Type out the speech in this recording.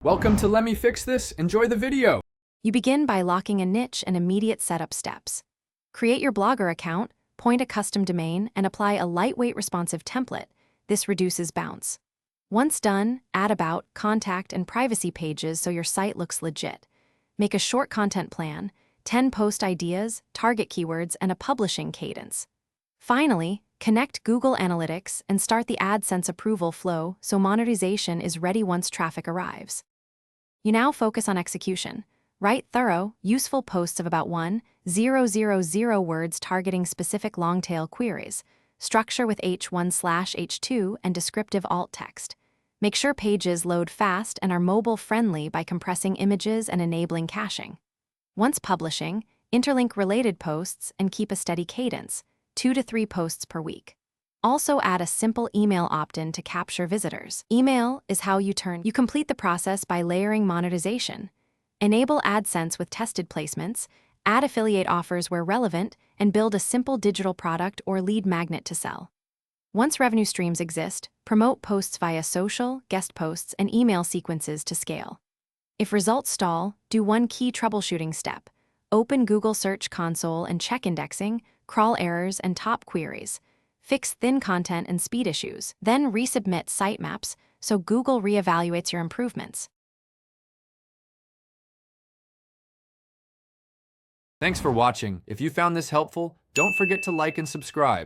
Welcome to Let Me Fix This. Enjoy the video. You begin by locking a niche and immediate setup steps. Create your Blogger account, point a custom domain, and apply a lightweight responsive template. This reduces bounce. Once done, add about, contact, and privacy pages so your site looks legit. Make a short content plan, 10 post ideas, target keywords, and a publishing cadence. Finally, connect Google Analytics and start the AdSense approval flow so monetization is ready once traffic arrives. You now focus on execution. Write thorough, useful posts of about 1,000 words targeting specific long-tail queries. Structure with H1/H2 and descriptive alt text. Make sure pages load fast and are mobile-friendly by compressing images and enabling caching. Once publishing, interlink related posts and keep a steady cadence, 2 to 3 posts per week. Also add a simple email opt-in to capture visitors. Email is how you complete the process by layering monetization. Enable AdSense with tested placements, add affiliate offers where relevant, and build a simple digital product or lead magnet to sell. Once revenue streams exist, promote posts via social, guest posts, and email sequences to scale. If results stall, do one key troubleshooting step. Open Google Search Console and check indexing, crawl errors, and top queries. Fix thin content and speed issues, then resubmit sitemaps so Google reevaluates your improvements. Thanks for watching. If you found this helpful, don't forget to like and subscribe.